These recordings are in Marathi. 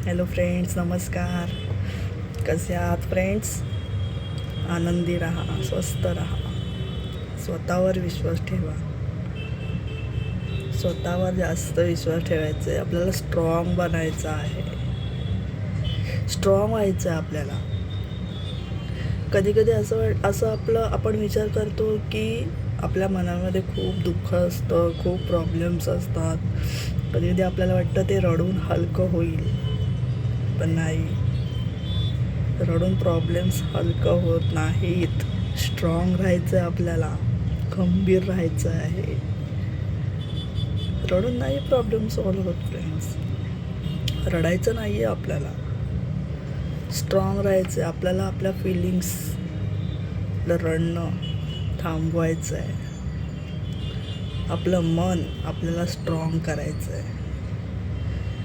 हॅलो फ्रेंड्स, नमस्कार. कसे आहात फ्रेंड्स? आनंदी राहा, स्वस्थ राहा, स्वतःवर विश्वास ठेवा. स्वतःवर जास्त विश्वास ठेवायचा आहे. आपल्याला स्ट्रॉंग बनायचं आहे, स्ट्रॉंग व्हायचं आहे आपल्याला. कधी कधी असं आपण विचार करतो की आपल्या मनामध्ये खूप दुःख असतं, खूप प्रॉब्लेम्स असतात. कधी कधी आपल्याला वाटतं ते रडून हलकं होईल, पण नाही. रडून प्रॉब्लेम्स हलकं होत नाहीत. स्ट्रॉंग राहायचं आहे आपल्याला, खंबीर राहायचं आहे. रडून नाही प्रॉब्लेम सॉल्व्ह होत फ्रेंड्स. रडायचं नाही आहे आपल्याला, स्ट्रॉंग राहायचं आहे आपल्याला. आपल्या फिलिंग्सला रडणं थांबवायचं आहे. आपलं मन आपल्याला स्ट्रॉंग करायचं आहे.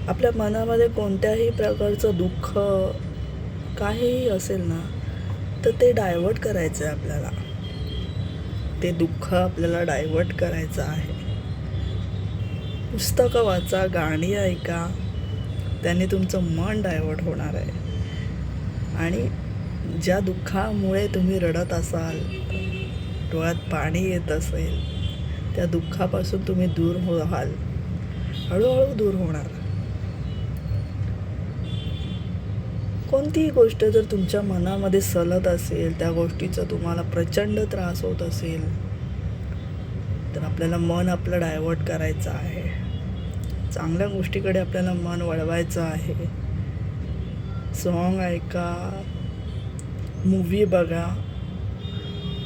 आपल्या मनामध्ये कोणत्याही प्रकारचं दुःख काहीही असेल ना, तर ते डायव्हर्ट करायचं आहे आपल्याला. ते दुःख आपल्याला डायव्हर्ट करायचं आहे. पुस्तकं वाचा, गाणी ऐका, त्याने तुमचं मन डायव्हर्ट होणार आहे. आणि ज्या दुःखामुळे तुम्ही रडत असाल, डोळ्यात पाणी येत असेल, त्या दुःखापासून तुम्ही दूर व्हाल, हळूहळू दूर होणार. कोणतीही गोष्ट जर तुमच्या मनामध्ये सलत असेल, त्या गोष्टीचा तुम्हाला प्रचंड त्रास होत असेल, तर आपल्याला मन आपलं डायव्हर्ट करायचं आहे. चांगल्या गोष्टीकडे आपल्याला मन वळवायचं आहे. सॉन्ग ऐका, मूवी बघा,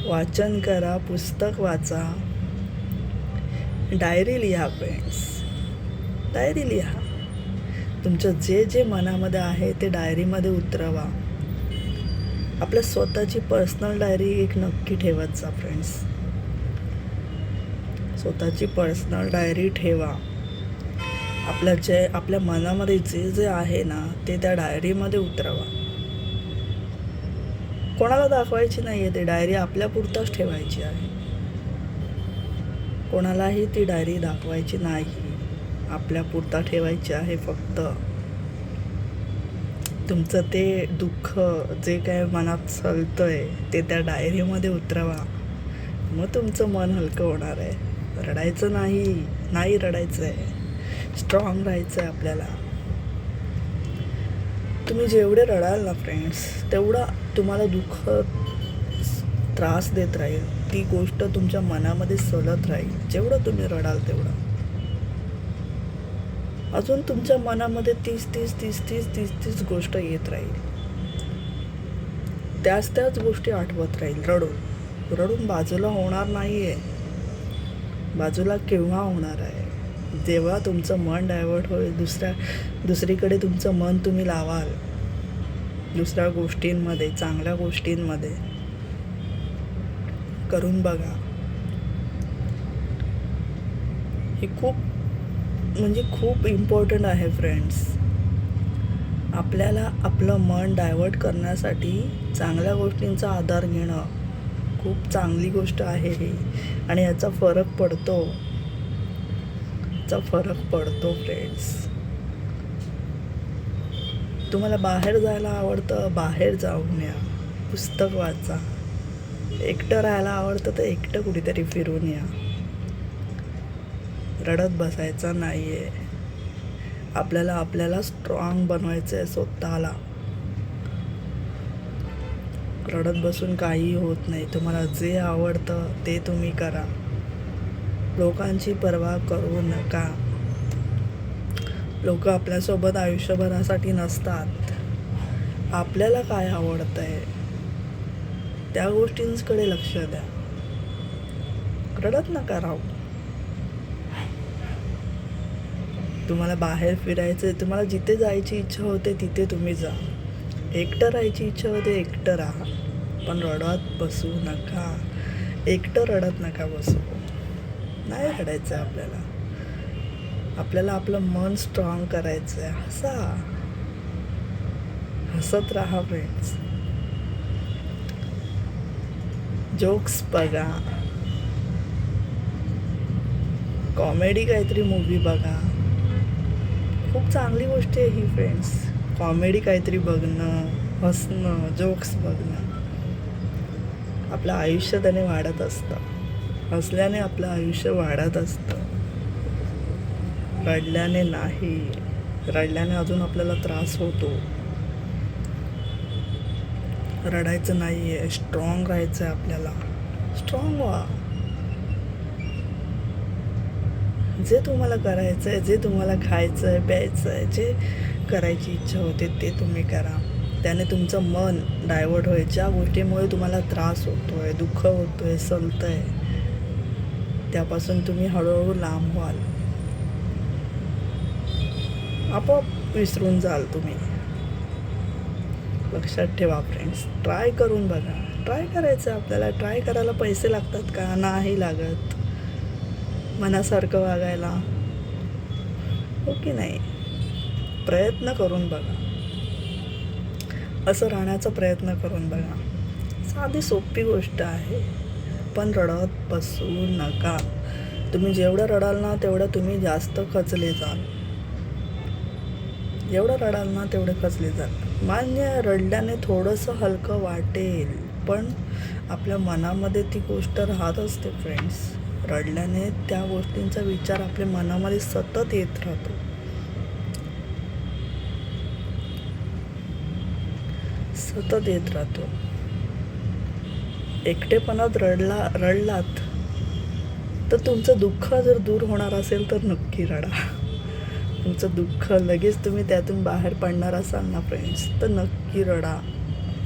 वाचन करा, पुस्तक वाचा, डायरी लिहा फ्रेंड्स. डायरी लिहा. तुमचं जे जे मनामध्ये आहे ते डायरीमध्ये उतरवा. आपल्या स्वतःची पर्सनल डायरी एक नक्की ठेवत जा फ्रेंड्स. स्वतःची पर्सनल डायरी ठेवा. आपल्या मनामध्ये जे जे आहे ना, ते त्या डायरीमध्ये उतरवा. कोणाला दाखवायची नाही आहे ती डायरी, आपल्यापुरताच ठेवायची आहे. कोणालाही ती डायरी दाखवायची नाही, आपल्यापुरता ठेवायची आहे. फक्त तुमचं ते दुःख जे काय मनात चालतंय ते त्या डायरीमध्ये उतरवा. मग तुमचं मन हलकं होणार आहे. रडायचं नाही रडायचं आहे. स्ट्रॉंग राहायचं आहे आपल्याला. तुम्ही जेवढे रडाल ना फ्रेंड्स, तेवढा तुम्हाला दुःख त्रास देत राहील. ती गोष्ट तुमच्या मनामध्ये सलत राहील. जेवढं तुम्ही रडाल तेवढं अजून तुमच्या मनामध्ये तीस गोष्ट येत राहील. त्याच गोष्टी आठवत राहील. रडून बाजूला होणार नाही आहे. बाजूला केव्हा होणार आहे? जेव्हा तुमचं मन डायव्हर्ट होईल, दुसरीकडे तुमचं मन तुम्ही लावाल, दुसऱ्या गोष्टींमध्ये, चांगल्या गोष्टींमध्ये. करून बघा. हे खूप इम्पॉर्टंट आहे फ्रेंड्स. आपल्याला आपलं मन डायव्हर्ट करण्यासाठी चांगल्या गोष्टींचा आधार घेणं खूप चांगली गोष्ट आहे ही. आणि याचा फरक पडतो फ्रेंड्स. तुम्हाला बाहेर जायला आवडतं, बाहेर जाऊन या, पुस्तक वाचा. एकटं राहायला आवडतं तर एकटं कुठेतरी फिरून या. रडत बसायचं नाही आहे. आपल्याला स्ट्रॉंग बनवायचं आहे स्वतःला. रडत बसून काही होत नाही. तुम्हाला जे आवडतं ते तुम्ही करा. लोकांची पर्वा करू नका. लोक आपल्यासोबत आयुष्यभरासाठी नसतात. आपल्याला काय आवडतं आहे त्या गोष्टींकडे लक्ष द्या. रडत नका राहू. तुम्हाला बाहेर फिरायचं, तुम्हाला जिथे जायची इच्छा होते तिथे तुम्ही जा. एकटं राहायची इच्छा होते, एकटं राहा, पण रडत बसू नका. एकटं रडत नका बसू. नाही रडायचं आहे आपल्याला आपलं मन स्ट्रॉंग करायचं आहे. हसत राहा फ्रेंड्स. जोक्स बघा, कॉमेडी काहीतरी मूवी बघा. खूप चांगली गोष्ट आहे ही फ्रेंड्स. कॉमेडी काहीतरी बघणं, हसणं, जोक्स बघणं. आपलं आयुष्य त्याने वाढत असतं. हसल्याने आपलं आयुष्य वाढत असतं, रडल्याने नाही. रडल्याने अजून आपल्याला त्रास होतो. रडायचं नाही आहे, स्ट्रॉंग राहायचं आहे आपल्याला. स्ट्रॉंग व्हा. जे तुम्हाला करायचं आहे, जे तुम्हाला खायचं आहे, प्यायचं आहे, जे करायची इच्छा होते ते तुम्ही करा. त्याने तुमचं मन डायवर्ट होईल. ज्या गोष्टीमुळे तुम्हाला त्रास होतो आहे, दुःख होतो आहे, सलतं आहे, त्यापासून तुम्ही हळूहळू लांब व्हाल. आपोआप विसरून जाल तुम्ही. लक्षात ठेवा फ्रेंड्स, ट्राय करून बघा. ट्राय करायचं आपल्याला. ट्राय करायला पैसे लागतात का? नाही लागत. मनासारखं वागायला, हो की नाही? प्रयत्न करून बघा. असं राहण्याचा प्रयत्न करून बघा. साधी सोपी गोष्ट आहे, पण रडत बसू नका. तुम्ही जेवढं रडाल ना तेवढं तुम्ही जास्त खचले जाल. जेवढं रडाल ना तेवढे खचले जाल. मान्य, रडल्याने थोडंसं हलकं वाटेल, पण आपल्या मनामध्ये ती गोष्ट राहत असते फ्रेंड्स. रडल्याने त्या गोष्टींचा विचार आपल्या मनामध्ये सतत येत राहतो. सतत येत राहतो. एकटेपणात रडलात तर तुमचं दुःख जर दूर होणार असेल तर नक्की रडा. तुमचं दुःख लगेच तुम्ही त्यातून बाहेर पडणार असाल ना फ्रेंड्स, तर नक्की रडा.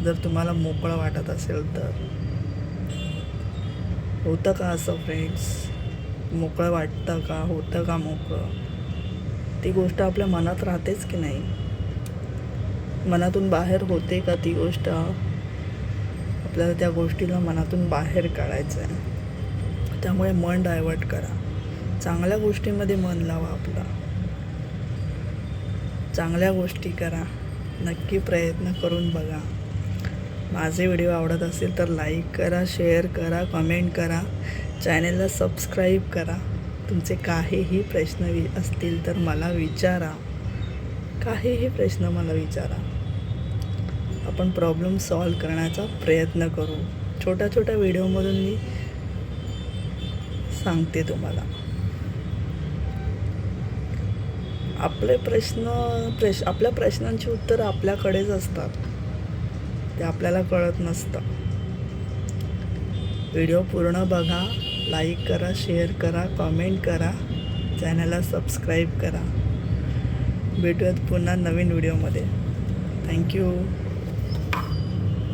जर तुम्हाला मोकळं वाटत असेल तर. होतं का असं फ्रेंड्स? मोकळं वाटतं का? होतं का मोकळं? ती गोष्ट आपल्या मनात राहतेच की नाही? मनातून बाहेर होते का ती गोष्ट? आपल्याला त्या गोष्टीला मनातून बाहेर काढायचं आहे. त्यामुळे मन डायवर्ट करा. चांगल्या गोष्टीमध्ये मन लावा आपला. चांगल्या गोष्टी करा. नक्की प्रयत्न करून बघा. माझे व्हिडिओ आवडत असेल तर लाईक करा, शेअर करा, कमेंट करा, चॅनलला सबस्क्राईब करा. तुमचे काहीही प्रश्न असतील तर मला विचारा. काहीही प्रश्न मला विचारा. आपण प्रॉब्लेम सॉल्व करण्याचा प्रयत्न करू. छोट्या छोट्या व्हिडिओमधून मी सांगते तुम्हाला. आपल्या प्रश्नांची उत्तरं आपल्याकडेच असतात. ते आपल्याला कळत नसतं. व्हिडिओ पूर्ण बघा, लाईक करा, शेअर करा, कमेंट करा, चॅनलला सबस्क्राईब करा. भेटूयात पुन्हा नवीन व्हिडिओमध्ये. थँक्यू.